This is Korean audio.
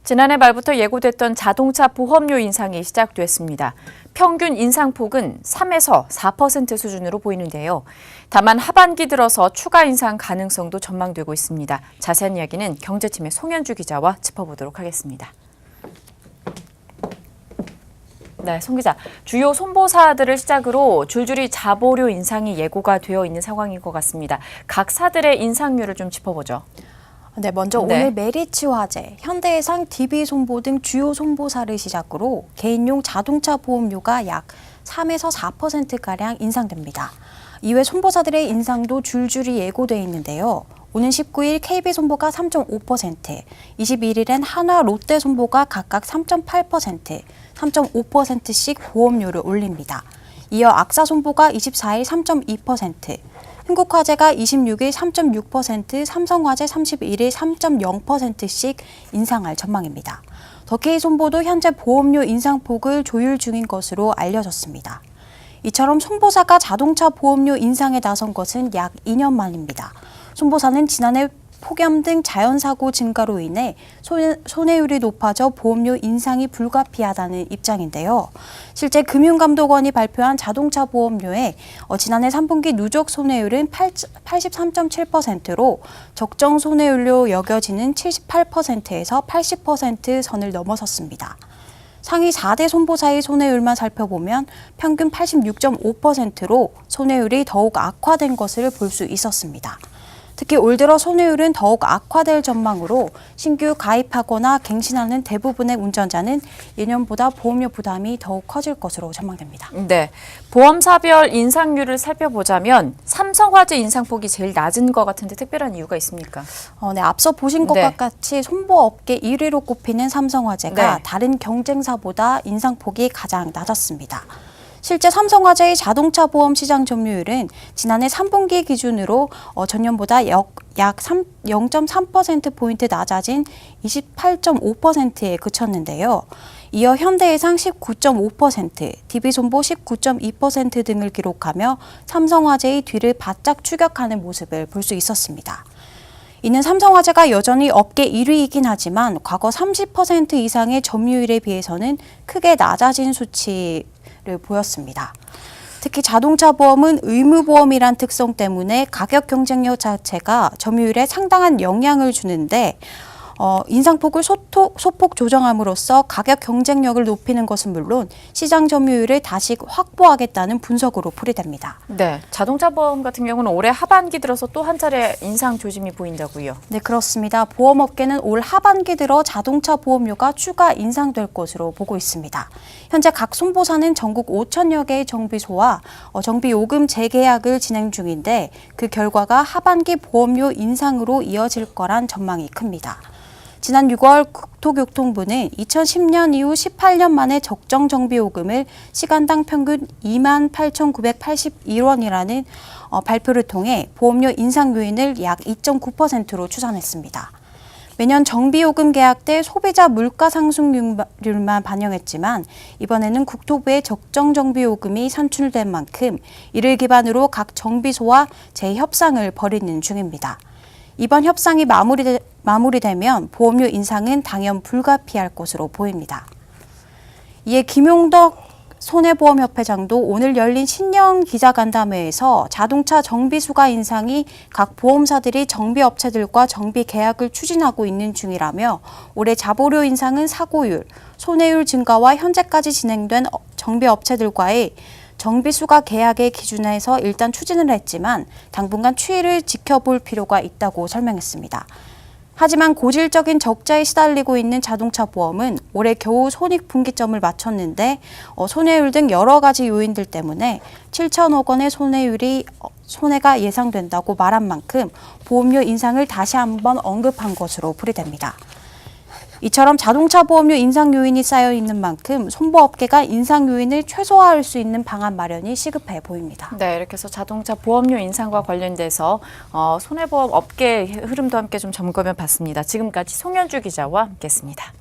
지난해 말부터 예고됐던 자동차 보험료 인상이 시작됐습니다. 평균 인상폭은 3에서 4% 수준으로 보이는데요. 다만 하반기 들어서 추가 인상 가능성도 전망되고 있습니다. 자세한 이야기는 경제팀의 송현주 기자와 짚어보도록 하겠습니다. 네, 송 기자. 주요 손보사들을 시작으로 줄줄이 자보료 인상이 예고가 되어 있는 상황인 것 같습니다. 각 사들의 인상률을 좀 짚어보죠. 네, 먼저 오늘 메리츠 화재, 현대해상, DB손보 등 주요 손보사를 시작으로 개인용 자동차 보험료가 약 3에서 4%가량 인상됩니다. 이외 손보사들의 인상도 줄줄이 예고돼 있는데요. 오는 19일 KB손보가 3.5%, 21일엔 한화, 롯데손보가 각각 3.8%, 3.5%씩 보험료를 올립니다. 이어 악사손보가 24일 3.2%, 흥국화재가 26일 3.6%, 삼성화재 31일 3.0%씩 인상할 전망입니다. 더케이손보도 현재 보험료 인상폭을 조율 중인 것으로 알려졌습니다. 이처럼 손보사가 자동차 보험료 인상에 나선 것은 약 2년 만입니다. 손보사는 지난해 폭염 등 자연사고 증가로 인해 손해율이 높아져 보험료 인상이 불가피하다는 입장인데요. 실제 금융감독원이 발표한 자동차 보험료의 지난해 3분기 누적 손해율은 83.7%로 적정 손해율로 여겨지는 78%에서 80% 선을 넘어섰습니다. 상위 4대 손보사의 손해율만 살펴보면 평균 86.5%로 손해율이 더욱 악화된 것을 볼 수 있었습니다. 특히 올 들어 손해율은 더욱 악화될 전망으로 신규 가입하거나 갱신하는 대부분의 운전자는 예년보다 보험료 부담이 더욱 커질 것으로 전망됩니다. 네, 보험사별 인상률을 살펴보자면 삼성화재 인상폭이 제일 낮은 것 같은데 특별한 이유가 있습니까? 네, 앞서 보신 것과 같이 손보업계 1위로 꼽히는 삼성화재가 다른 경쟁사보다 인상폭이 가장 낮았습니다. 실제 삼성화재의 자동차 보험 시장 점유율은 지난해 3분기 기준으로 전년보다 약 0.3%포인트 낮아진 28.5%에 그쳤는데요. 이어 현대해상 19.5%, DB손보 19.2% 등을 기록하며 삼성화재의 뒤를 바짝 추격하는 모습을 볼 수 있었습니다. 이는 삼성화재가 여전히 업계 1위이긴 하지만 과거 30% 이상의 점유율에 비해서는 크게 낮아진 수치를 보였습니다. 특히 자동차 보험은 의무보험이란 특성 때문에 가격 경쟁력 자체가 점유율에 상당한 영향을 주는데 인상폭을 소폭 조정함으로써 가격 경쟁력을 높이는 것은 물론 시장 점유율을 다시 확보하겠다는 분석으로 풀이됩니다. 네, 자동차 보험 같은 경우는 올해 하반기 들어서 또 한 차례 인상 조짐이 보인다고요? 네, 그렇습니다. 보험업계는 올 하반기 들어 자동차 보험료가 추가 인상될 것으로 보고 있습니다. 현재 각 손보사는 전국 5천여 개의 정비소와 정비요금 재계약을 진행 중인데 그 결과가 하반기 보험료 인상으로 이어질 거란 전망이 큽니다. 지난 6월 국토교통부는 2010년 이후 18년 만에 적정 정비요금을 시간당 평균 28,981원이라는 발표를 통해 보험료 인상 요인을 약 2.9%로 추산했습니다. 매년 정비요금 계약 때 소비자 물가 상승률만 반영했지만 이번에는 국토부의 적정 정비요금이 산출된 만큼 이를 기반으로 각 정비소와 재협상을 벌이는 중입니다. 이번 협상이 마무리되면 보험료 인상은 당연 불가피할 것으로 보입니다. 이에 김용덕 손해보험협회장도 오늘 열린 신년 기자간담회에서 자동차 정비수가 인상이 각 보험사들이 정비업체들과 정비 계약을 추진하고 있는 중이라며 올해 자보료 인상은 사고율, 손해율 증가와 현재까지 진행된 정비업체들과의 정비수가 계약의 기준에서 일단 추진을 했지만 당분간 추이를 지켜볼 필요가 있다고 설명했습니다. 하지만 고질적인 적자에 시달리고 있는 자동차 보험은 올해 겨우 손익분기점을 맞췄는데 손해율 등 여러 가지 요인들 때문에 7천억 원의 손해가 예상된다고 말한 만큼 보험료 인상을 다시 한번 언급한 것으로 풀이됩니다. 이처럼 자동차 보험료 인상 요인이 쌓여 있는 만큼 손보업계가 인상 요인을 최소화할 수 있는 방안 마련이 시급해 보입니다. 네, 이렇게 해서 자동차 보험료 인상과 관련돼서 손해보험 업계의 흐름도 함께 좀 점검해 봤습니다. 지금까지 송현주 기자와 함께했습니다.